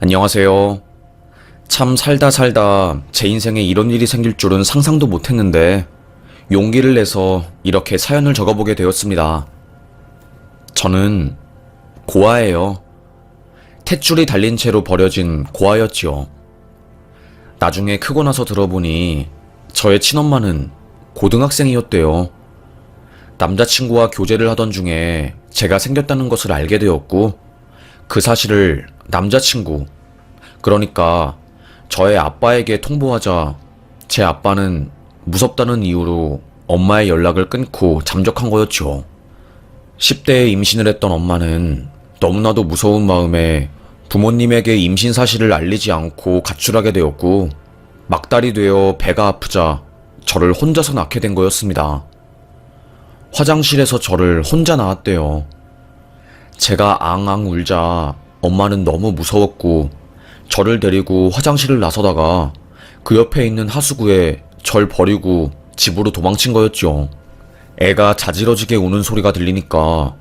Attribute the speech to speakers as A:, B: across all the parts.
A: 안녕하세요. 참 살다 살다 제 인생에 이런 일이 생길 줄은 상상도 못했는데 용기를 내서 이렇게 사연을 적어보게 되었습니다. 저는 고아예요. 탯줄이 달린 채로 버려진 고아였지요. 나중에 크고 나서 들어보니 저의 친엄마는 고등학생이었대요. 남자친구와 교제를 하던 중에 제가 생겼다는 것을 알게 되었고 그 사실을 남자친구, 그러니까 저의 아빠에게 통보하자 제 아빠는 무섭다는 이유로 엄마의 연락을 끊고 잠적한 거였죠. 10대에 임신을 했던 엄마는 너무나도 무서운 마음에 부모님에게 임신 사실을 알리지 않고 가출하게 되었고 막달이 되어 배가 아프자 저를 혼자서 낳게 된 거였습니다. 화장실에서 저를 혼자 낳았대요. 제가 앙앙 울자 엄마는 너무 무서웠고 저를 데리고 화장실을 나서다가 그 옆에 있는 하수구에 절 버리고 집으로 도망친 거였죠. 애가 자지러지게 우는 소리가 들리니까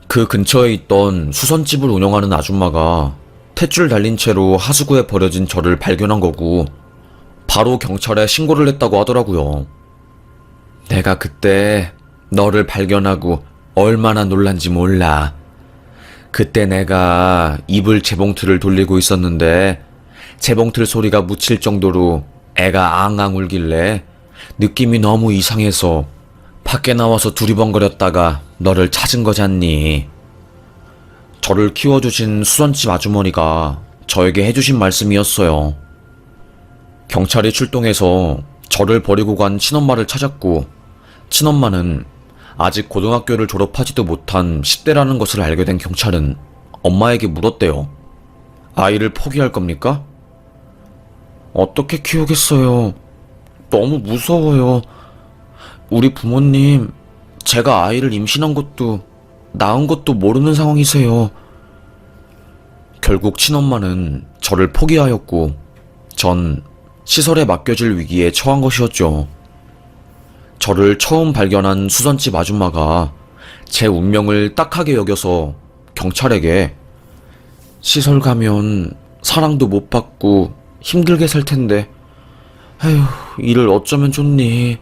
A: 그 근처에 있던 수선집을 운영하는 아줌마가 탯줄 달린 채로 하수구에 버려진 저를 발견한 거고 바로 경찰에 신고를 했다고 하더라고요. 내가 그때 너를 발견하고 얼마나 놀란지 몰라. 그때 내가 이불 재봉틀을 돌리고 있었는데 재봉틀 소리가 묻힐 정도로 애가 앙앙 울길래 느낌이 너무 이상해서 밖에 나와서 두리번거렸다가 너를 찾은 거잖니. 저를 키워주신 수선집 아주머니가 저에게 해주신 말씀이었어요. 경찰이 출동해서 저를 버리고 간 친엄마를 찾았고 친엄마는 아직 고등학교를 졸업하지도 못한 10대라는 것을 알게 된 경찰은 엄마에게 물었대요. 아이를 포기할 겁니까? 어떻게 키우겠어요. 너무 무서워요. 우리 부모님, 제가 아이를 임신한 것도 낳은 것도 모르는 상황이세요. 결국 친엄마는 저를 포기하였고 전 시설에 맡겨질 위기에 처한 것이었죠. 저를 처음 발견한 수선집 아줌마가 제 운명을 딱하게 여겨서 경찰에게 시설 가면 사랑도 못 받고 힘들게 살 텐데 에휴 이를 어쩌면 좋니.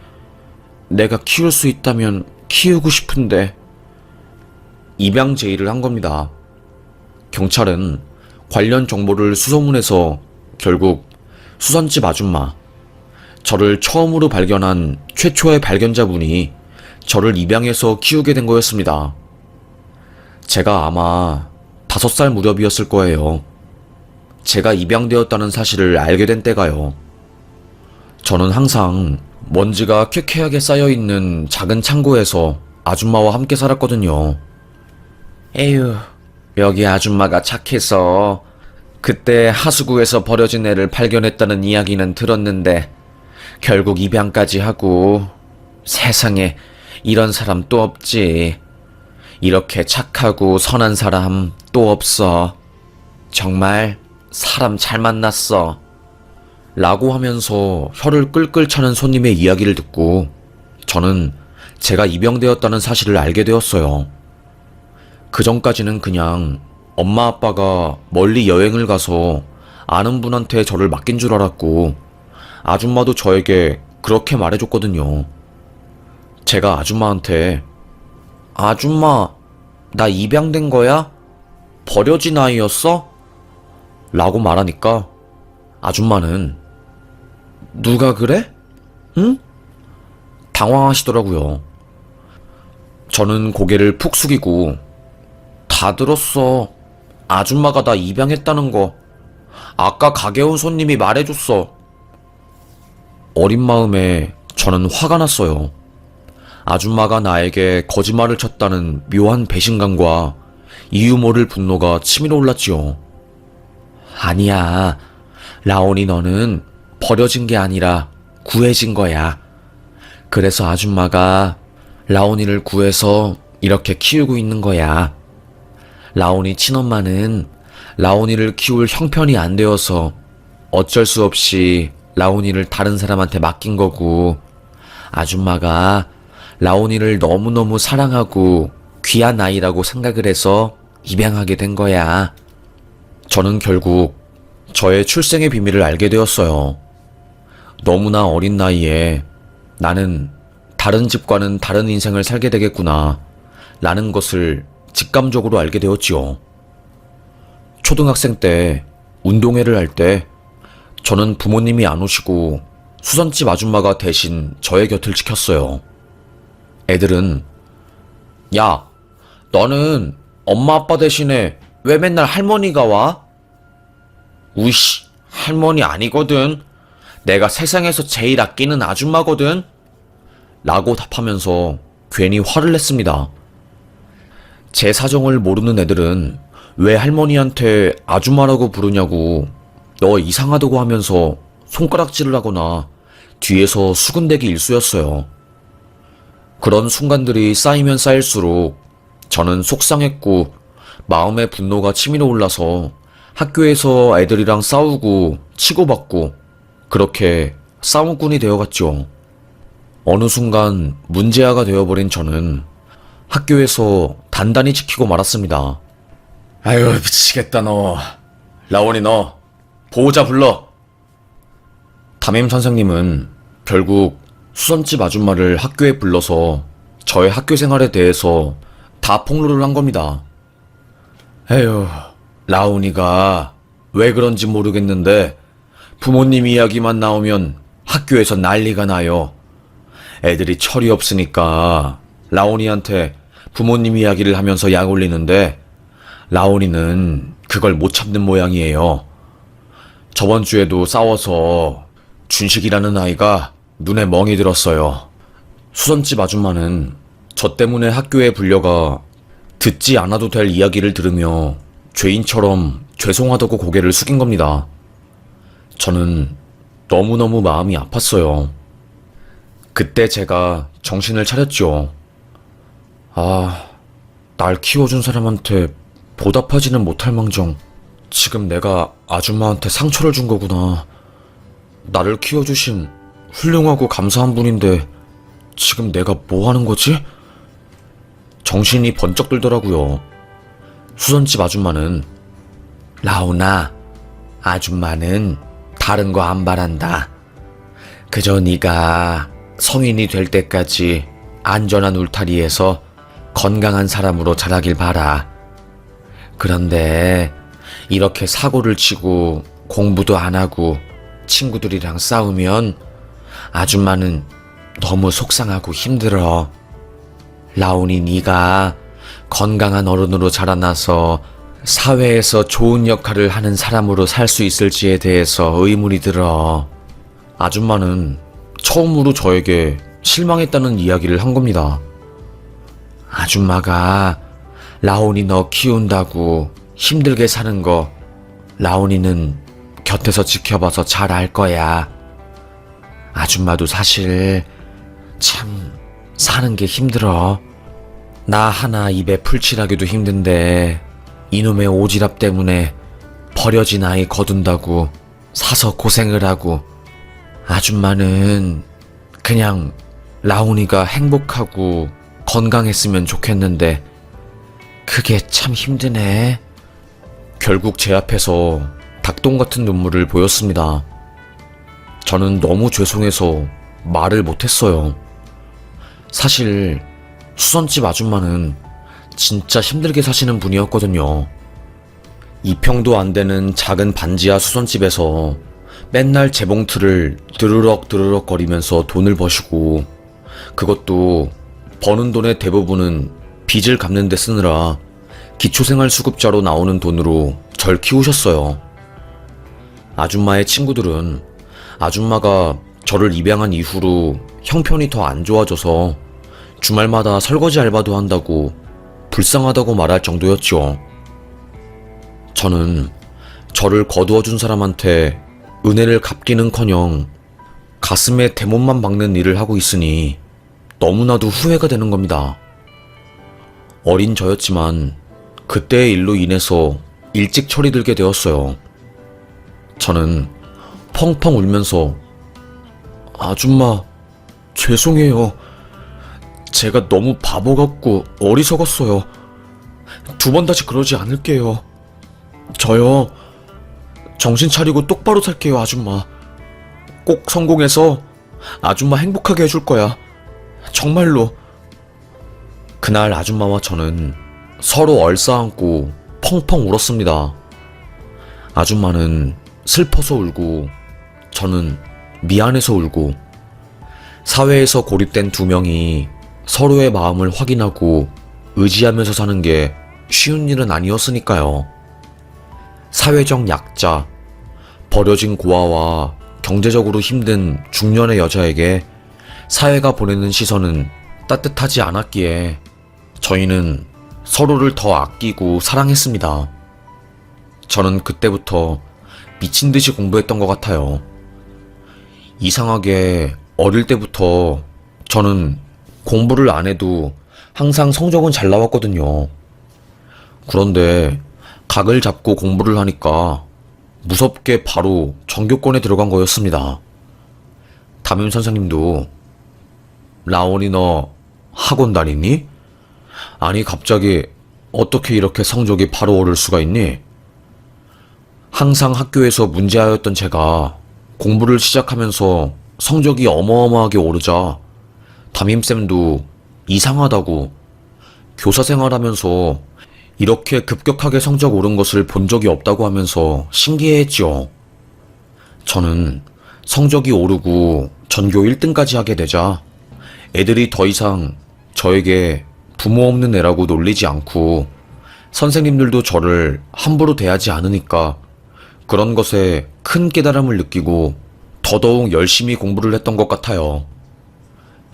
A: 내가 키울 수 있다면 키우고 싶은데 입양 제의를 한 겁니다. 경찰은 관련 정보를 수소문해서 결국 수선집 아줌마, 저를 처음으로 발견한 최초의 발견자분이 저를 입양해서 키우게 된 거였습니다. 제가 아마 5살 무렵이었을 거예요. 제가 입양되었다는 사실을 알게 된 때가요. 저는 항상 먼지가 쾌쾌하게 쌓여있는 작은 창고에서 아줌마와 함께 살았거든요. 에휴, 여기 아줌마가 착해서 그때 하수구에서 버려진 애를 발견했다는 이야기는 들었는데 결국 입양까지 하고 세상에 이런 사람 또 없지. 이렇게 착하고 선한 사람 또 없어. 정말 사람 잘 만났어. 라고 하면서 혀를 끌끌 차는 손님의 이야기를 듣고 저는 제가 입양되었다는 사실을 알게 되었어요. 그 전까지는 그냥 엄마 아빠가 멀리 여행을 가서 아는 분한테 저를 맡긴 줄 알았고 아줌마도 저에게 그렇게 말해줬거든요. 제가 아줌마한테 아줌마, 나 입양된 거야? 버려진 아이였어? 라고 말하니까 아줌마는 누가 그래? 응? 당황하시더라고요. 저는 고개를 푹 숙이고 다 들었어. 아줌마가 나 입양했다는 거. 아까 가게 온 손님이 말해줬어. 어린 마음에 저는 화가 났어요. 아줌마가 나에게 거짓말을 쳤다는 묘한 배신감과 이유 모를 분노가 치밀어 올랐지요. 아니야. 라온이 너는 버려진 게 아니라 구해진 거야. 그래서 아줌마가 라온이를 구해서 이렇게 키우고 있는 거야. 라온이 친엄마는 라온이를 키울 형편이 안 되어서 어쩔 수 없이 라온이를 다른 사람한테 맡긴 거고 아줌마가 라온이를 너무너무 사랑하고 귀한 아이라고 생각을 해서 입양하게 된 거야. 저는 결국 저의 출생의 비밀을 알게 되었어요. 너무나 어린 나이에 나는 다른 집과는 다른 인생을 살게 되겠구나 라는 것을 직감적으로 알게 되었지요. 초등학생 때 운동회를 할 때 저는 부모님이 안 오시고 수선집 아줌마가 대신 저의 곁을 지켰어요. 애들은 야, 너는 엄마 아빠 대신에 왜 맨날 할머니가 와? 우이씨, 할머니 아니거든. 내가 세상에서 제일 아끼는 아줌마거든. 라고 답하면서 괜히 화를 냈습니다. 제 사정을 모르는 애들은 왜 할머니한테 아줌마라고 부르냐고 너 이상하다고 하면서 손가락질을 하거나 뒤에서 수군대기 일쑤였어요. 그런 순간들이 쌓이면 쌓일수록 저는 속상했고 마음의 분노가 치밀어 올라서 학교에서 애들이랑 싸우고 치고받고 그렇게 싸움꾼이 되어갔죠. 어느 순간 문제아가 되어버린 저는 학교에서 단단히 지키고 말았습니다. 아유, 미치겠다 너. 라온이 너 보호자 불러. 담임 선생님은 결국 수선집 아줌마를 학교에 불러서 저의 학교 생활에 대해서 다 폭로를 한 겁니다. 에휴, 라온이가 왜 그런지 모르겠는데 부모님 이야기만 나오면 학교에서 난리가 나요. 애들이 철이 없으니까 라온이한테 부모님 이야기를 하면서 약 올리는데 라온이는 그걸 못 참는 모양이에요. 저번 주에도 싸워서 준식이라는 아이가 눈에 멍이 들었어요. 수선집 아줌마는 저 때문에 학교에 불려가 듣지 않아도 될 이야기를 들으며 죄인처럼 죄송하다고 고개를 숙인 겁니다. 저는 너무너무 마음이 아팠어요. 그때 제가 정신을 차렸죠. 아, 날 키워준 사람한테 보답하지는 못할 망정 지금 내가 아줌마한테 상처를 준 거구나. 나를 키워주신 훌륭하고 감사한 분인데 지금 내가 뭐 하는 거지? 정신이 번쩍 들더라고요. 수선집 아줌마는 라온아, 아줌마는 다른 거 안 바란다. 그저 네가 성인이 될 때까지 안전한 울타리에서 건강한 사람으로 자라길 바라. 그런데 이렇게 사고를 치고 공부도 안 하고 친구들이랑 싸우면 아줌마는 너무 속상하고 힘들어. 라온이 네가 건강한 어른으로 자라나서 사회에서 좋은 역할을 하는 사람으로 살 수 있을지에 대해서 의문이 들어. 아줌마는 처음으로 저에게 실망했다는 이야기를 한 겁니다. 아줌마가 라온이 너 키운다고 힘들게 사는 거 라온이는 곁에서 지켜봐서 잘 알 거야. 아줌마도 사실 참 사는 게 힘들어. 나 하나 입에 풀칠하기도 힘든데 이놈의 오지랖 때문에 버려진 아이 거둔다고 사서 고생을 하고 아줌마는 그냥 라온이가 행복하고 건강했으면 좋겠는데 그게 참 힘드네. 결국 제 앞에서 닭똥 같은 눈물을 보였습니다. 저는 너무 죄송해서 말을 못했어요. 사실 수선집 아줌마는 진짜 힘들게 사시는 분이었거든요. 2평도 안 되는 작은 반지하 수선집에서 맨날 재봉틀을 드르륵 거리면서 돈을 버시고 그것도 버는 돈의 대부분은 빚을 갚는 데 쓰느라 기초생활수급자로 나오는 돈으로 절 키우셨어요. 아줌마의 친구들은 아줌마가 저를 입양한 이후로 형편이 더 안 좋아져서 주말마다 설거지 알바도 한다고 불쌍하다고 말할 정도였죠. 저는 저를 거두어준 사람한테 은혜를 갚기는커녕 가슴에 대못만 박는 일을 하고 있으니 너무나도 후회가 되는 겁니다. 어린 저였지만 그때의 일로 인해서 일찍 철이 들게 되었어요. 저는 펑펑 울면서 아줌마 죄송해요. 제가 너무 바보 같고 어리석었어요. 2번 다시 그러지 않을게요. 정신 차리고 똑바로 살게요, 아줌마. 꼭 성공해서 아줌마 행복하게 해줄 거야. 정말로. 그날 아줌마와 저는 서로 얼싸안고 펑펑 울었습니다. 아줌마는 슬퍼서 울고 저는 미안해서 울고, 사회에서 고립된 두 명이 서로의 마음을 확인하고 의지하면서 사는 게 쉬운 일은 아니었으니까요. 사회적 약자, 버려진 고아와 경제적으로 힘든 중년의 여자에게 사회가 보내는 시선은 따뜻하지 않았기에 저희는 서로를 더 아끼고 사랑했습니다. 저는 그때부터 미친 듯이 공부했던 것 같아요. 이상하게 어릴 때부터 저는 공부를 안 해도 항상 성적은 잘 나왔거든요. 그런데 각을 잡고 공부를 하니까 무섭게 바로 전교권에 들어간 거였습니다. 담임 선생님도 라온이 너 학원 다니니? 아니 갑자기 어떻게 이렇게 성적이 바로 오를 수가 있니? 항상 학교에서 문제아였던 제가 공부를 시작하면서 성적이 어마어마하게 오르자 담임쌤도 이상하다고, 교사 생활하면서 이렇게 급격하게 성적 오른 것을 본 적이 없다고 하면서 신기해했죠. 저는 성적이 오르고 전교 1등까지 하게 되자 애들이 더 이상 저에게 부모 없는 애라고 놀리지 않고 선생님들도 저를 함부로 대하지 않으니까 그런 것에 큰 깨달음을 느끼고 더더욱 열심히 공부를 했던 것 같아요.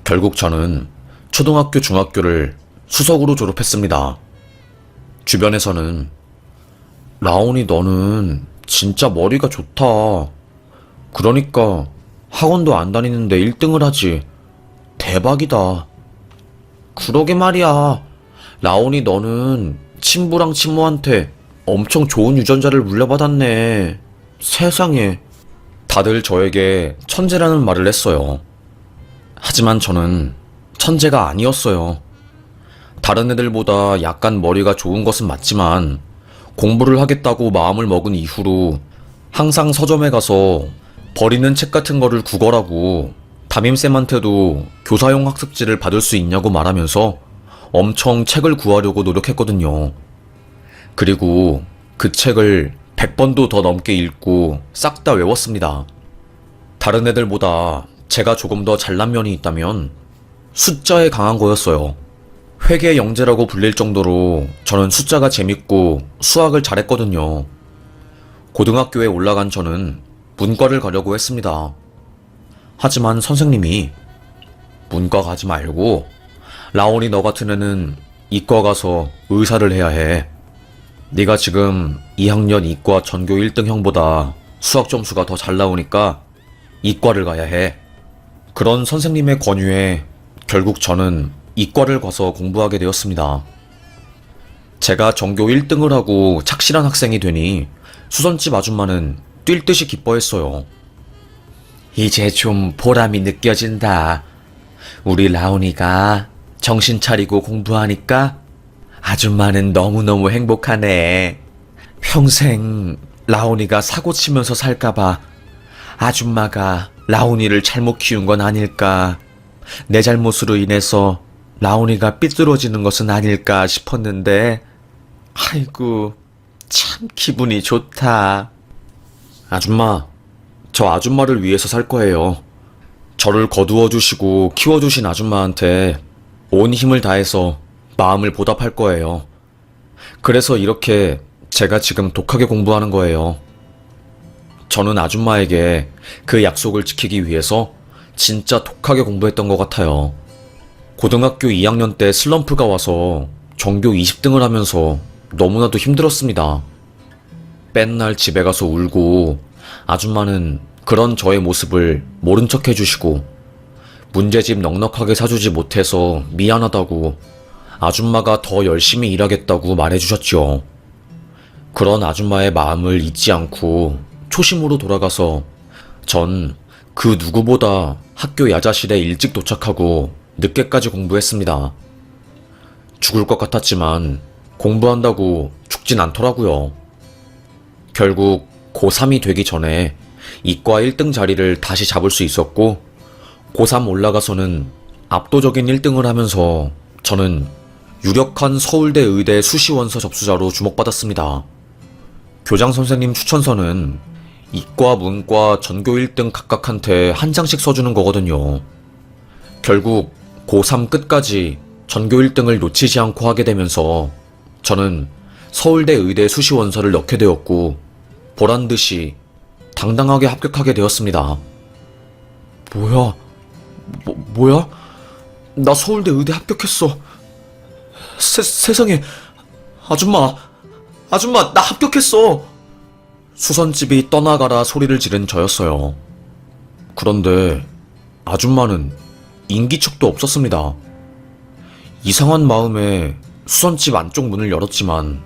A: 결국 저는 초등학교, 중학교를 수석으로 졸업했습니다. 주변에서는 라온이 너는 진짜 머리가 좋다. 그러니까 학원도 안 다니는데 1등을 하지. 대박이다. 그러게 말이야. 라온이 너는 친부랑 친모한테 엄청 좋은 유전자를 물려받았네. 세상에. 다들 저에게 천재라는 말을 했어요. 하지만 저는 천재가 아니었어요. 다른 애들보다 약간 머리가 좋은 것은 맞지만 공부를 하겠다고 마음을 먹은 이후로 항상 서점에 가서 버리는 책 같은 거를 구걸하고 담임쌤한테도 교사용 학습지를 받을 수 있냐고 말하면서 엄청 책을 구하려고 노력했거든요. 그리고 그 책을 100번도 더 넘게 읽고 싹 다 외웠습니다. 다른 애들보다 제가 조금 더 잘난 면이 있다면 숫자에 강한 거였어요. 회계 영재라고 불릴 정도로 저는 숫자가 재밌고 수학을 잘했거든요. 고등학교에 올라간 저는 문과를 가려고 했습니다. 하지만 선생님이 문과 가지 말고 라온이 너 같은 애는 이과 가서 의사를 해야 해. 네가 지금 2학년 이과 전교 1등 형보다 수학 점수가 더 잘 나오니까 이과를 가야 해. 그런 선생님의 권유에 결국 저는 이과를 가서 공부하게 되었습니다. 제가 전교 1등을 하고 착실한 학생이 되니 수선집 아줌마는 뛸 듯이 기뻐했어요. 이제 좀 보람이 느껴진다. 우리 라온이가 정신 차리고 공부하니까 아줌마는 너무너무 행복하네. 평생 라온이가 사고 치면서 살까봐 아줌마가 라온이를 잘못 키운 건 아닐까. 내 잘못으로 인해서 라온이가 삐뚤어지는 것은 아닐까 싶었는데, 아이고, 참 기분이 좋다. 아줌마, 저 아줌마를 위해서 살 거예요. 저를 거두어주시고 키워주신 아줌마한테 온 힘을 다해서 마음을 보답할 거예요. 그래서 이렇게 제가 지금 독하게 공부하는 거예요. 저는 아줌마에게 그 약속을 지키기 위해서 진짜 독하게 공부했던 것 같아요. 고등학교 2학년 때 슬럼프가 와서 전교 20등을 하면서 너무나도 힘들었습니다. 맨날 집에 가서 울고 아줌마는 그런 저의 모습을 모른 척 해주시고 문제집 넉넉하게 사주지 못해서 미안하다고 아줌마가 더 열심히 일하겠다고 말해주셨죠. 그런 아줌마의 마음을 잊지 않고 초심으로 돌아가서 전 그 누구보다 학교 야자실에 일찍 도착하고 늦게까지 공부했습니다. 죽을 것 같았지만 공부한다고 죽진 않더라고요. 결국 고3이 되기 전에 이과 1등 자리를 다시 잡을 수 있었고, 고3 올라가서는 압도적인 1등을 하면서 저는 유력한 서울대 의대 수시원서 접수자로 주목받았습니다. 교장 선생님 추천서는 이과, 문과, 전교 1등 각각한테 한 장씩 써주는 거거든요. 결국 고3 끝까지 전교 1등을 놓치지 않고 하게 되면서 저는 서울대 의대 수시원서를 넣게 되었고, 보란듯이 당당하게 합격하게 되었습니다. 뭐야? 나 서울대 의대 합격했어. 세상에, 아줌마, 나 합격했어! 수선집이 떠나가라 소리를 지른 저였어요. 그런데 아줌마는 인기척도 없었습니다. 이상한 마음에 수선집 안쪽 문을 열었지만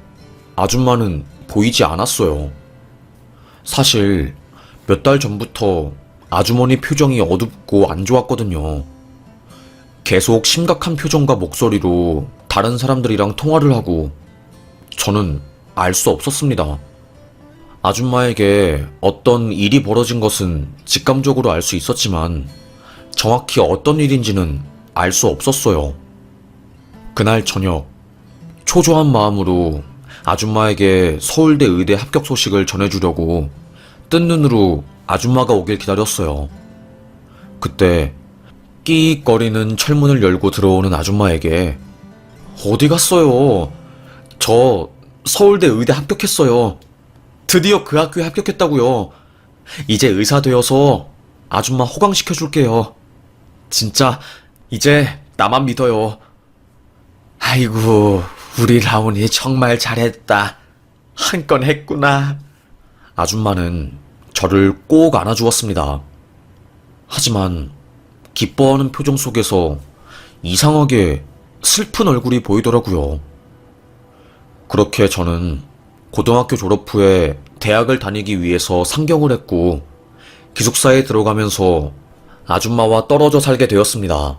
A: 아줌마는 보이지 않았어요. 사실 몇 달 전부터 아주머니 표정이 어둡고 안 좋았거든요. 계속 심각한 표정과 목소리로 다른 사람들이랑 통화를 하고 저는 알 수 없었습니다. 아줌마에게 어떤 일이 벌어진 것은 직감적으로 알 수 있었지만 정확히 어떤 일인지는 알 수 없었어요. 그날 저녁, 초조한 마음으로 아줌마에게 서울대 의대 합격 소식을 전해주려고 뜬 눈으로 아줌마가 오길 기다렸어요. 그때 끼익거리는 철문을 열고 들어오는 아줌마에게 어디 갔어요? 저 서울대 의대 합격했어요. 드디어 그 학교에 합격했다고요. 이제 의사 되어서 아줌마 호강시켜줄게요. 진짜 이제 나만 믿어요. 아이고, 우리 라온이 정말 잘했다. 한 건 했구나. 아줌마는 저를 꼭 안아주었습니다. 하지만 기뻐하는 표정 속에서 이상하게 슬픈 얼굴이 보이더라고요. 그렇게 저는 고등학교 졸업 후에 대학을 다니기 위해서 상경을 했고, 기숙사에 들어가면서 아줌마와 떨어져 살게 되었습니다.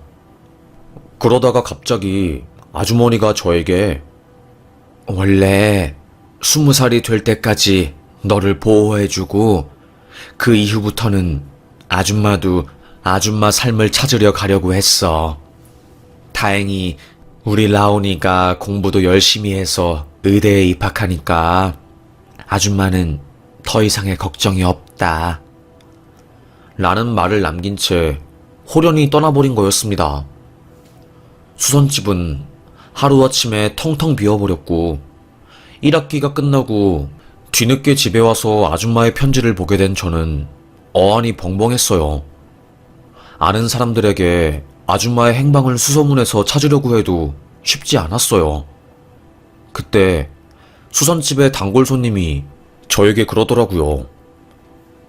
A: 그러다가 갑자기 아주머니가 저에게 원래 20살이 될 때까지 너를 보호해주고 그 이후부터는 아줌마도 아줌마 삶을 찾으려 가려고 했어. 다행히 우리 라온이가 공부도 열심히 해서 의대에 입학하니까 아줌마는 더 이상의 걱정이 없다. 라는 말을 남긴 채 호련히 떠나버린 거였습니다. 수선집은 하루아침에 텅텅 비어버렸고 1학기가 끝나고 뒤늦게 집에 와서 아줌마의 편지를 보게 된 저는 어안이 벙벙했어요. 아는 사람들에게 아줌마의 행방을 수소문해서 찾으려고 해도 쉽지 않았어요. 그때 수선집의 단골 손님이 저에게 그러더라고요.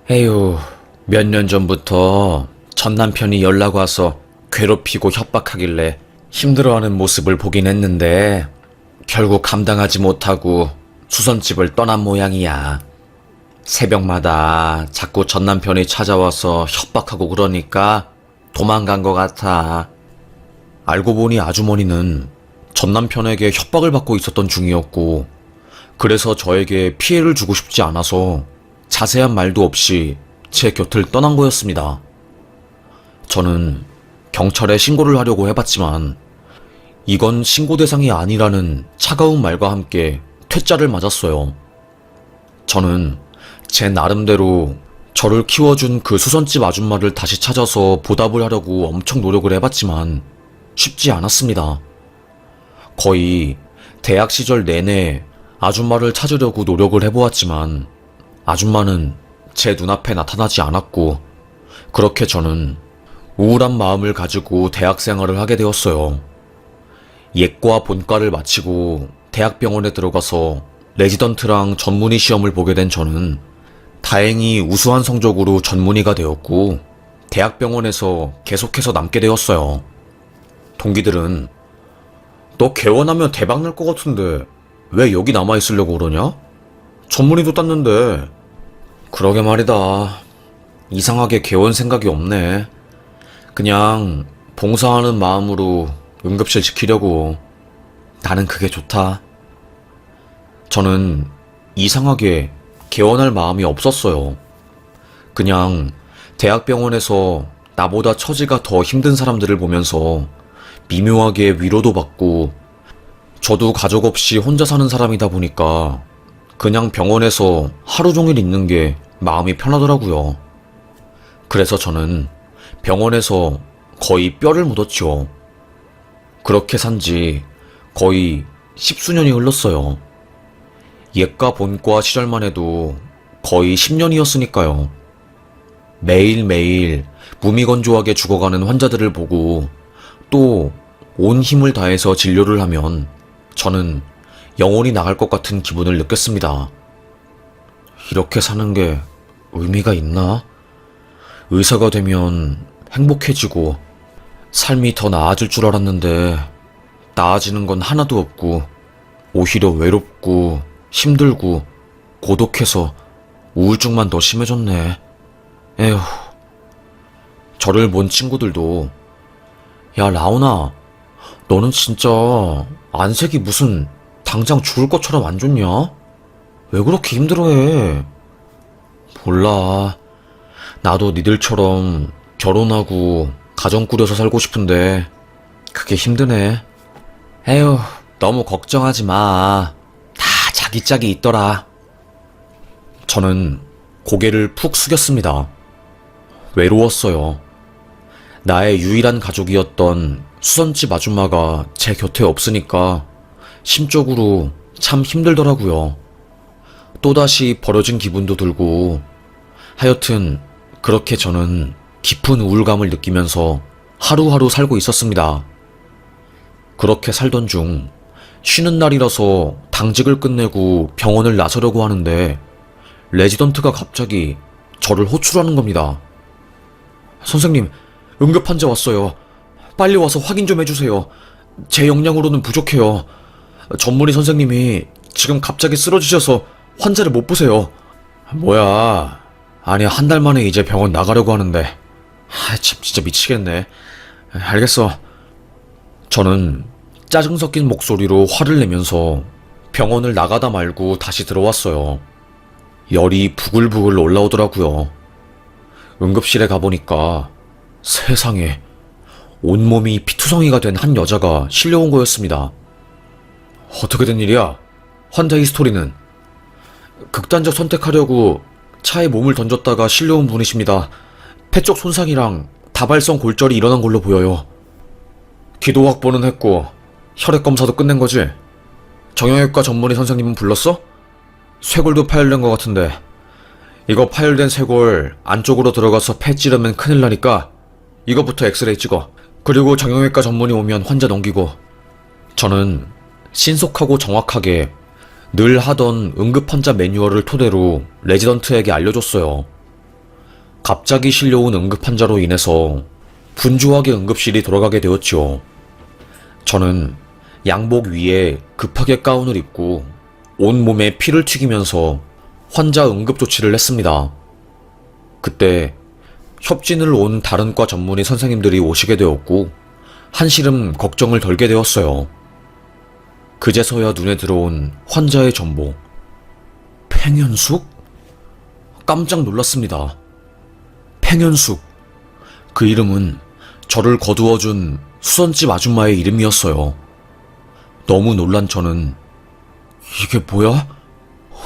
A: 에휴, 몇 년 전부터 전 남편이 연락 와서 괴롭히고 협박하길래 힘들어하는 모습을 보긴 했는데 결국 감당하지 못하고 수선집을 떠난 모양이야. 새벽마다 자꾸 전 남편이 찾아와서 협박하고 그러니까 도망간 것 같아. 알고 보니 아주머니는 전 남편에게 협박을 받고 있었던 중이었고, 그래서 저에게 피해를 주고 싶지 않아서 자세한 말도 없이 제 곁을 떠난 거였습니다. 저는 경찰에 신고를 하려고 해봤지만 이건 신고 대상이 아니라는 차가운 말과 함께 퇴짜를 맞았어요. 저는 제 나름대로 저를 키워준 그 수선집 아줌마를 다시 찾아서 보답을 하려고 엄청 노력을 해봤지만 쉽지 않았습니다. 거의 대학 시절 내내 아줌마를 찾으려고 노력을 해보았지만 아줌마는 제 눈앞에 나타나지 않았고, 그렇게 저는 우울한 마음을 가지고 대학 생활을 하게 되었어요. 예과 본과를 마치고 대학병원에 들어가서 레지던트랑 전문의 시험을 보게 된 저는 다행히 우수한 성적으로 전문의가 되었고 대학병원에서 계속해서 남게 되었어요. 동기들은 너 개원하면 대박 날 것 같은데 왜 여기 남아있으려고 그러냐? 전문의도 땄는데. 그러게 말이다. 이상하게 개원 생각이 없네. 그냥 봉사하는 마음으로 응급실 지키려고. 나는 그게 좋다. 저는 이상하게 개원할 마음이 없었어요. 그냥 대학병원에서 나보다 처지가 더 힘든 사람들을 보면서 미묘하게 위로도 받고, 저도 가족 없이 혼자 사는 사람이다 보니까 그냥 병원에서 하루 종일 있는 게 마음이 편하더라고요. 그래서 저는 병원에서 거의 뼈를 묻었죠. 그렇게 산지 거의 10수년이 흘렀어요. 예과 본과 시절만 해도 거의 10년이었으니까요. 매일매일 무미건조하게 죽어가는 환자들을 보고 또 온 힘을 다해서 진료를 하면 저는 영혼이 나갈 것 같은 기분을 느꼈습니다. 이렇게 사는 게 의미가 있나? 의사가 되면 행복해지고 삶이 더 나아질 줄 알았는데 나아지는 건 하나도 없고 오히려 외롭고 힘들고 고독해서 우울증만 더 심해졌네. 에휴. 저를 본 친구들도 야 라온아, 너는 진짜 안색이 무슨 당장 죽을 것처럼 안 좋냐? 왜 그렇게 힘들어해? 몰라. 나도 니들처럼 결혼하고 가정 꾸려서 살고 싶은데 그게 힘드네. 에휴, 너무 걱정하지 마. 다 자기 짝이 있더라. 저는 고개를 푹 숙였습니다. 외로웠어요. 나의 유일한 가족이었던 수선집 아줌마가 제 곁에 없으니까 심적으로 참 힘들더라고요. 또다시 버려진 기분도 들고, 하여튼 그렇게 저는 깊은 우울감을 느끼면서 하루하루 살고 있었습니다. 그렇게 살던 중 쉬는 날이라서 당직을 끝내고 병원을 나서려고 하는데 레지던트가 갑자기 저를 호출하는 겁니다. 선생님, 응급환자 왔어요. 빨리 와서 확인 좀 해주세요. 제 역량으로는 부족해요. 전문의 선생님이 지금 갑자기 쓰러지셔서 환자를 못 보세요. 뭐야. 아니, 한 달 만에 이제 병원 나가려고 하는데. 참 진짜 미치겠네. 알겠어. 저는 짜증 섞인 목소리로 화를 내면서 병원을 나가다 말고 다시 들어왔어요. 열이 부글부글 올라오더라고요. 응급실에 가보니까 세상에 온몸이 피투성이가 된 한 여자가 실려온 거였습니다. 어떻게 된 일이야? 환자 히스토리는? 극단적 선택하려고 차에 몸을 던졌다가 실려온 분이십니다. 폐 쪽 손상이랑 다발성 골절이 일어난 걸로 보여요. 기도 확보는 했고 혈액 검사도 끝낸 거지? 정형외과 전문의 선생님은 불렀어? 쇄골도 파열된 것 같은데 이거 파열된 쇄골 안쪽으로 들어가서 폐 찌르면 큰일 나니까 이거부터 엑스레이 찍어. 그리고 정형외과 전문의 오면 환자 넘기고. 저는 신속하고 정확하게 늘 하던 응급환자 매뉴얼을 토대로 레지던트에게 알려줬어요. 갑자기 실려온 응급환자로 인해서 분주하게 응급실이 돌아가게 되었죠. 저는 양복 위에 급하게 가운을 입고 온몸에 피를 튀기면서 환자 응급조치를 했습니다. 그때 협진을 온 다른 과 전문의 선생님들이 오시게 되었고 한시름 걱정을 덜게 되었어요. 그제서야 눈에 들어온 환자의 전보. 팽현숙? 깜짝 놀랐습니다. 팽현숙. 그 이름은 저를 거두어준 수선집 아줌마의 이름이었어요. 너무 놀란 저는 이게 뭐야?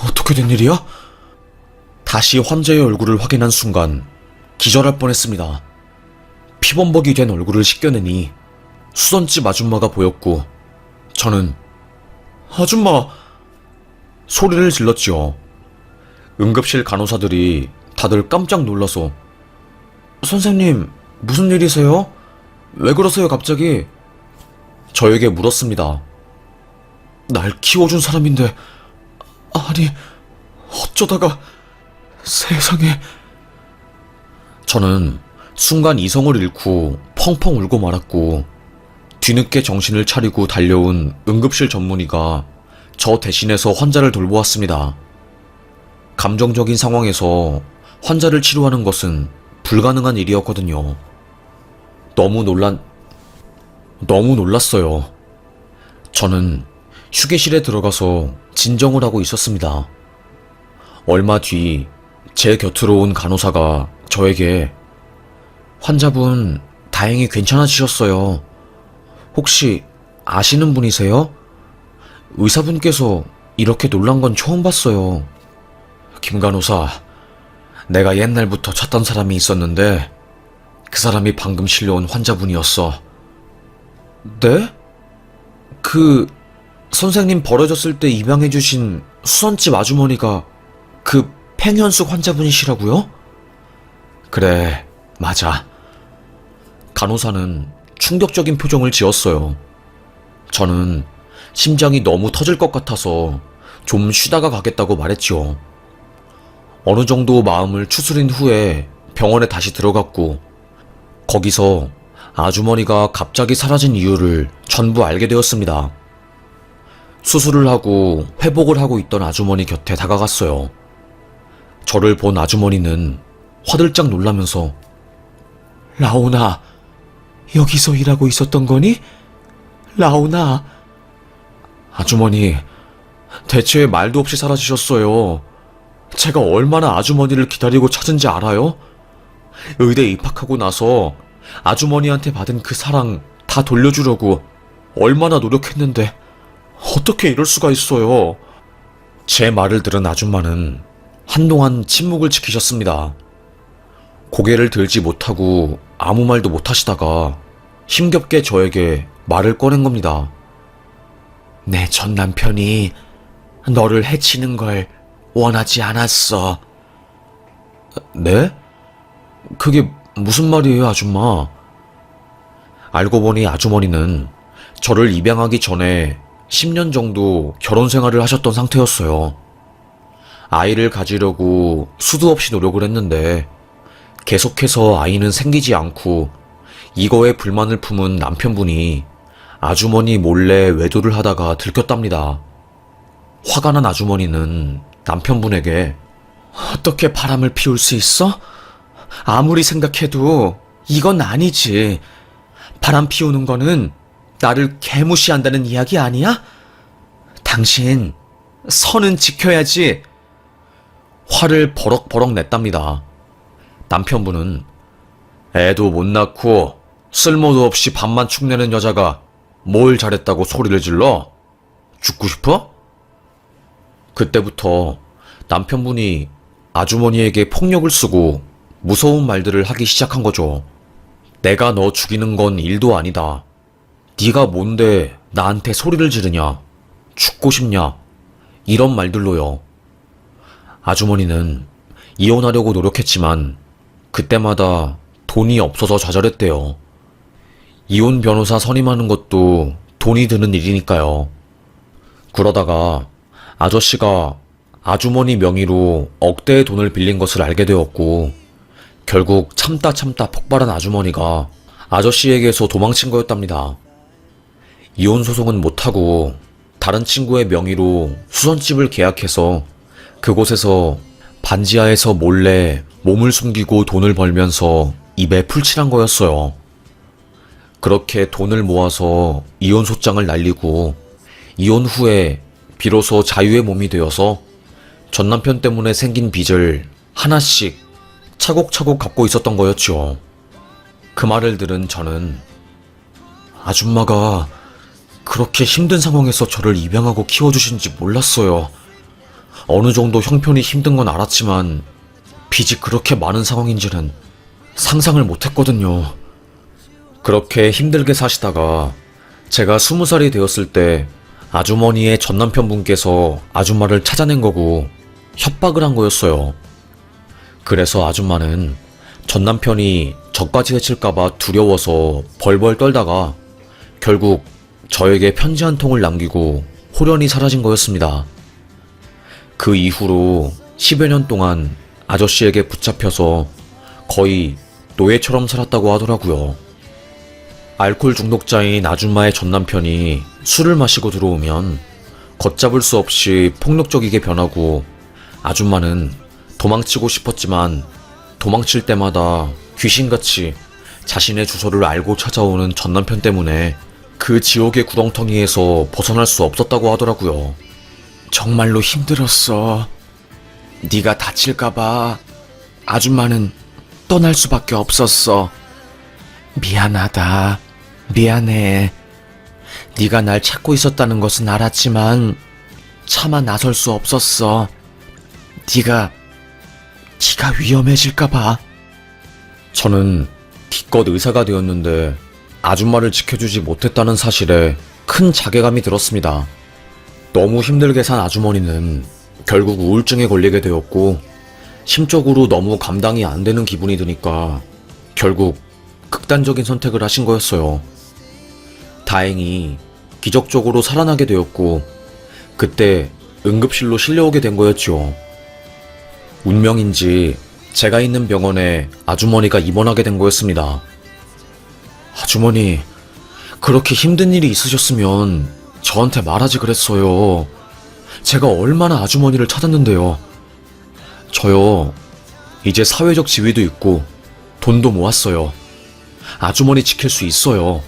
A: 어떻게 된 일이야? 다시 환자의 얼굴을 확인한 순간 기절할 뻔했습니다. 피범벅이 된 얼굴을 씻겨내니 수선집 아줌마가 보였고 저는 아줌마! 소리를 질렀지요. 응급실 간호사들이 다들 깜짝 놀라서 선생님, 무슨 일이세요? 왜 그러세요 갑자기? 저에게 물었습니다. 날 키워준 사람인데 아니 어쩌다가 세상에. 저는 순간 이성을 잃고 펑펑 울고 말았고 뒤늦게 정신을 차리고 달려온 응급실 전문의가 저 대신해서 환자를 돌보았습니다. 감정적인 상황에서 환자를 치료하는 것은 불가능한 일이었거든요. 너무 놀랐어요. 저는 휴게실에 들어가서 진정을 하고 있었습니다. 얼마 뒤 제 곁으로 온 간호사가 저에게 환자분 다행히 괜찮아지셨어요. 혹시 아시는 분이세요? 의사분께서 이렇게 놀란 건 처음 봤어요. 김 간호사, 내가 옛날부터 찾던 사람이 있었는데 그 사람이 방금 실려온 환자분이었어. 네? 선생님 버려졌을 때 입양해주신 수선집 아주머니가 그 팽현숙 환자분이시라고요? 그래, 맞아. 간호사는 충격적인 표정을 지었어요. 저는 심장이 너무 터질 것 같아서 좀 쉬다가 가겠다고 말했지요. 어느 정도 마음을 추스린 후에 병원에 다시 들어갔고, 거기서 아주머니가 갑자기 사라진 이유를 전부 알게 되었습니다. 수술을 하고 회복을 하고 있던 아주머니 곁에 다가갔어요. 저를 본 아주머니는 화들짝 놀라면서 라오나, 여기서 일하고 있었던 거니? 라오나. 아주머니, 대체 말도 없이 사라지셨어요. 제가 얼마나 아주머니를 기다리고 찾은지 알아요? 의대 입학하고 나서 아주머니한테 받은 그 사랑 다 돌려주려고 얼마나 노력했는데 어떻게 이럴 수가 있어요? 제 말을 들은 아줌마는 한동안 침묵을 지키셨습니다. 고개를 들지 못하고 아무 말도 못하시다가 힘겹게 저에게 말을 꺼낸 겁니다. 내 전 남편이 너를 해치는 걸 원하지 않았어. 네? 그게 무슨 말이에요, 아줌마? 알고 보니 아주머니는 저를 입양하기 전에 10년 정도 결혼 생활을 하셨던 상태였어요. 아이를 가지려고 수도 없이 노력을 했는데 계속해서 아이는 생기지 않고 이거에 불만을 품은 남편분이 아주머니 몰래 외도를 하다가 들켰답니다. 화가 난 아주머니는 남편분에게 어떻게 바람을 피울 수 있어? 아무리 생각해도 이건 아니지. 바람 피우는 거는 나를 개무시한다는 이야기 아니야? 당신 선은 지켜야지. 화를 버럭버럭 냈답니다. 남편분은 애도 못 낳고 쓸모도 없이 밥만 축내는 여자가 뭘 잘했다고 소리를 질러? 죽고 싶어? 그때부터 남편분이 아주머니에게 폭력을 쓰고 무서운 말들을 하기 시작한 거죠. 내가 너 죽이는 건 일도 아니다. 네가 뭔데 나한테 소리를 지르냐? 죽고 싶냐? 이런 말들로요. 아주머니는 이혼하려고 노력했지만 그때마다 돈이 없어서 좌절했대요. 이혼 변호사 선임하는 것도 돈이 드는 일이니까요. 그러다가 아저씨가 아주머니 명의로 억대의 돈을 빌린 것을 알게 되었고 결국 참다 폭발한 아주머니가 아저씨에게서 도망친 거였답니다. 이혼 소송은 못하고 다른 친구의 명의로 수선집을 계약해서 그곳에서 반지하에서 몰래 몸을 숨기고 돈을 벌면서 입에 풀칠한 거였어요. 그렇게 돈을 모아서 이혼 소장을 날리고 이혼 후에 비로소 자유의 몸이 되어서 전 남편 때문에 생긴 빚을 하나씩 차곡차곡 갚고 있었던 거였죠. 그 말을 들은 저는 아줌마가 그렇게 힘든 상황에서 저를 입양하고 키워주신지 몰랐어요. 어느 정도 형편이 힘든 건 알았지만 빚이 그렇게 많은 상황인지는 상상을 못했거든요. 그렇게 힘들게 사시다가 제가 20살이 되었을 때 아주머니의 전 남편분께서 아줌마를 찾아낸 거고 협박을 한 거였어요. 그래서 아줌마는 전 남편이 저까지 해칠까봐 두려워서 벌벌 떨다가 결국 저에게 편지 한 통을 남기고 호련히 사라진 거였습니다. 그 이후로 10여 년 동안 아저씨에게 붙잡혀서 거의 노예처럼 살았다고 하더라고요. 알코올 중독자인 아줌마의 전 남편이 술을 마시고 들어오면 걷잡을 수 없이 폭력적이게 변하고 아줌마는 도망치고 싶었지만 도망칠 때마다 귀신같이 자신의 주소를 알고 찾아오는 전 남편 때문에 그 지옥의 구렁텅이에서 벗어날 수 없었다고 하더라고요. 정말로 힘들었어. 네가 다칠까봐 아줌마는 떠날 수밖에 없었어. 미안하다. 미안해. 네가 날 찾고 있었다는 것은 알았지만 차마 나설 수 없었어. 네가 위험해질까봐. 저는 기껏 의사가 되었는데 아줌마를 지켜주지 못했다는 사실에 큰 자괴감이 들었습니다. 너무 힘들게 산 아주머니는 결국 우울증에 걸리게 되었고 심적으로 너무 감당이 안 되는 기분이 드니까 결국 극단적인 선택을 하신 거였어요. 다행히 기적적으로 살아나게 되었고 그때 응급실로 실려오게 된 거였죠. 운명인지 제가 있는 병원에 아주머니가 입원하게 된 거였습니다. 아주머니, 그렇게 힘든 일이 있으셨으면 저한테 말하지 그랬어요. 제가 얼마나 아주머니를 찾았는데요. 저요, 이제 사회적 지위도 있고 돈도 모았어요. 아주머니 지킬 수 있어요.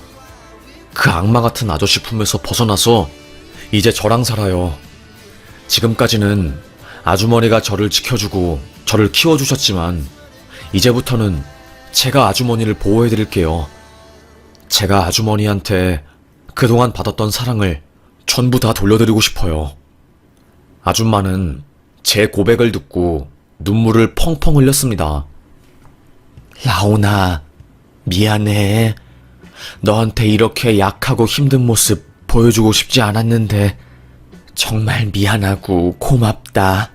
A: 그 악마 같은 아저씨 품에서 벗어나서 이제 저랑 살아요. 지금까지는 아주머니가 저를 지켜주고 저를 키워주셨지만 이제부터는 제가 아주머니를 보호해드릴게요. 제가 아주머니한테 그동안 받았던 사랑을 전부 다 돌려드리고 싶어요. 아줌마는 제 고백을 듣고 눈물을 펑펑 흘렸습니다. 라온아, 미안해. 너한테 이렇게 약하고 힘든 모습 보여주고 싶지 않았는데 정말 미안하고 고맙다.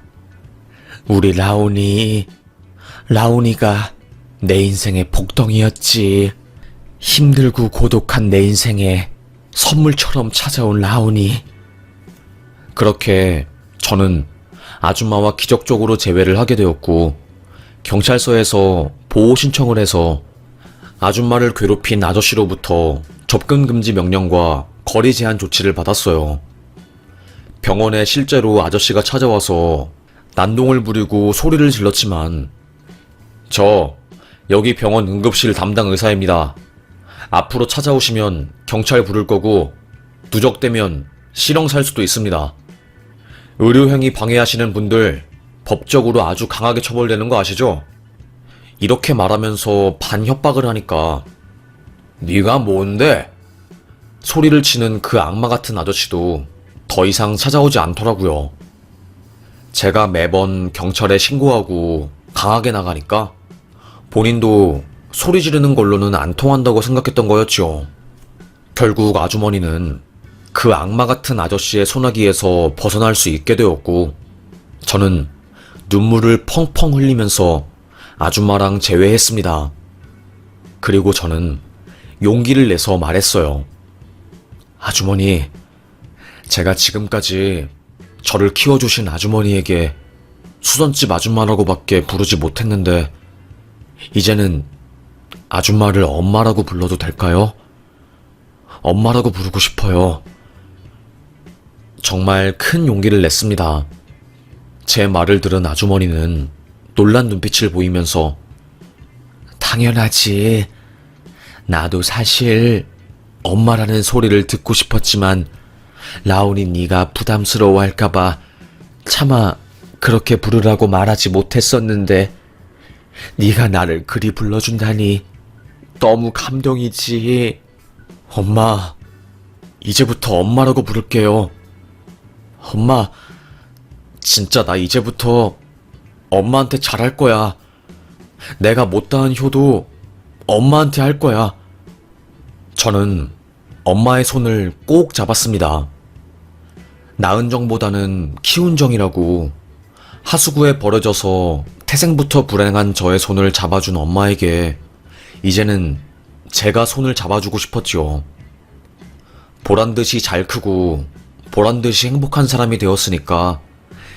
A: 우리 라온이가 내 인생의 복덩이였지. 힘들고 고독한 내 인생에 선물처럼 찾아온 라온이. 그렇게 저는 아줌마와 기적적으로 재회를 하게 되었고 경찰서에서 보호 신청을 해서 아줌마를 괴롭힌 아저씨로부터 접근 금지 명령과 거리 제한 조치를 받았어요. 병원에 실제로 아저씨가 찾아와서 난동을 부리고 소리를 질렀지만 저 여기 병원 응급실 담당 의사입니다. 앞으로 찾아오시면 경찰 부를 거고 누적되면 실형 살 수도 있습니다. 의료행위 방해하시는 분들 법적으로 아주 강하게 처벌되는 거 아시죠? 이렇게 말하면서 반협박을 하니까 네가 뭔데? 소리를 치는 그 악마 같은 아저씨도 더 이상 찾아오지 않더라고요. 제가 매번 경찰에 신고하고 강하게 나가니까 본인도 소리 지르는 걸로는 안 통한다고 생각했던 거였죠. 결국 아주머니는 그 악마 같은 아저씨의 소나기에서 벗어날 수 있게 되었고 저는 눈물을 펑펑 흘리면서 아줌마랑 재회했습니다. 그리고 저는 용기를 내서 말했어요. 아주머니, 제가 지금까지 저를 키워주신 아주머니에게 수선집 아줌마라고밖에 부르지 못했는데 이제는 아줌마를 엄마라고 불러도 될까요? 엄마라고 부르고 싶어요. 정말 큰 용기를 냈습니다. 제 말을 들은 아주머니는 놀란 눈빛을 보이면서 당연하지. 나도 사실 엄마라는 소리를 듣고 싶었지만 라온이 네가 부담스러워할까봐 차마 그렇게 부르라고 말하지 못했었는데 네가 나를 그리 불러준다니 너무 감동이지. 엄마, 이제부터 엄마라고 부를게요. 엄마, 진짜 나 이제부터 엄마한테 잘할 거야. 내가 못다한 효도 엄마한테 할 거야. 저는 엄마의 손을 꼭 잡았습니다. 낳은 정보다는 키운 정이라고 하수구에 버려져서 태생부터 불행한 저의 손을 잡아준 엄마에게 이제는 제가 손을 잡아주고 싶었지요. 보란듯이 잘 크고 보란듯이 행복한 사람이 되었으니까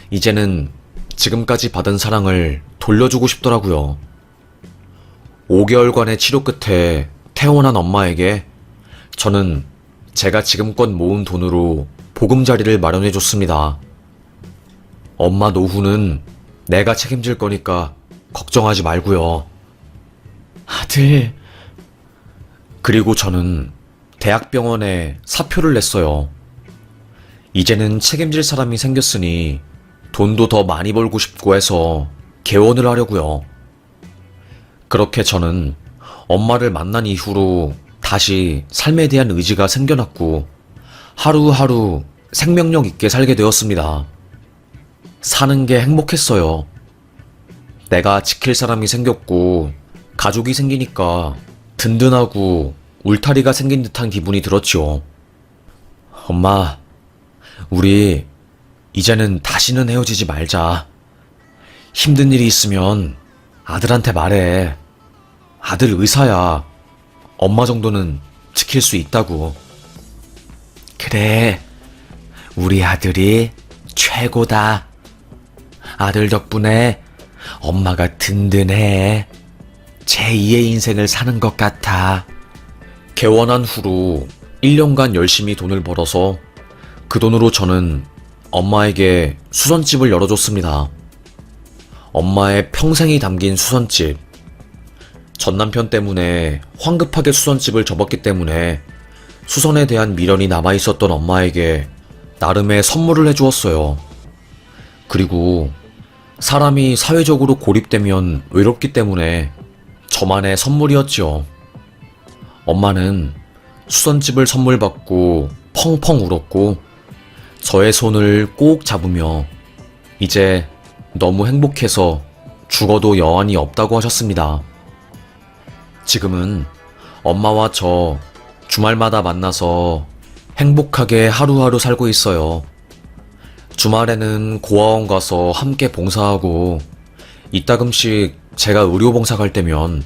A: 이제는 지금까지 받은 사랑을 돌려주고 싶더라고요. 5개월간의 치료 끝에 퇴원한 엄마에게 저는 제가 지금껏 모은 돈으로 보금자리를 마련해줬습니다. 엄마 노후는 내가 책임질 거니까 걱정하지 말고요. 아들. 그리고 저는 대학병원에 사표를 냈어요. 이제는 책임질 사람이 생겼으니 돈도 더 많이 벌고 싶고 해서 개원을 하려고요. 그렇게 저는 엄마를 만난 이후로 다시 삶에 대한 의지가 생겨났고 하루하루 생명력 있게 살게 되었습니다. 사는 게 행복했어요. 내가 지킬 사람이 생겼고 가족이 생기니까 든든하고 울타리가 생긴 듯한 기분이 들었지요. 엄마, 우리 이제는 다시는 헤어지지 말자. 힘든 일이 있으면 아들한테 말해. 아들 의사야. 엄마 정도는 지킬 수 있다고. 그래, 우리 아들이 최고다. 아들 덕분에 엄마가 든든해. 제2의 인생을 사는 것 같아. 개원한 후로 1년간 열심히 돈을 벌어서 그 돈으로 저는 엄마에게 수선집을 열어줬습니다. 엄마의 평생이 담긴 수선집. 전 남편 때문에 황급하게 수선집을 접었기 때문에 수선에 대한 미련이 남아있었던 엄마에게 나름의 선물을 해주었어요. 그리고 사람이 사회적으로 고립되면 외롭기 때문에 저만의 선물이었지요. 엄마는 수선집을 선물 받고 펑펑 울었고 저의 손을 꼭 잡으며 이제 너무 행복해서 죽어도 여한이 없다고 하셨습니다. 지금은 엄마와 저 주말마다 만나서 행복하게 하루하루 살고 있어요. 주말에는 고아원 가서 함께 봉사하고 이따금씩 제가 의료봉사 갈 때면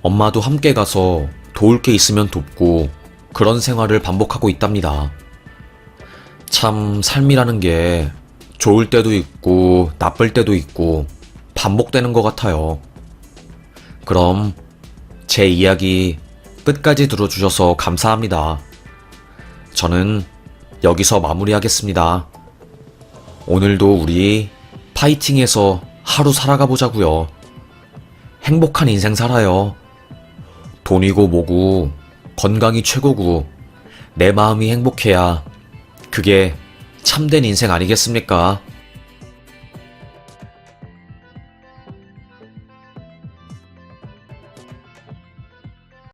A: 엄마도 함께 가서 도울 게 있으면 돕고 그런 생활을 반복하고 있답니다. 참 삶이라는 게 좋을 때도 있고 나쁠 때도 있고 반복되는 것 같아요. 그럼 제 이야기 끝까지 들어주셔서 감사합니다. 저는 여기서 마무리하겠습니다. 오늘도 우리 파이팅해서 하루 살아가 보자고요. 행복한 인생 살아요. 돈이고 뭐고 건강이 최고고 내 마음이 행복해야 그게 참된 인생 아니겠습니까?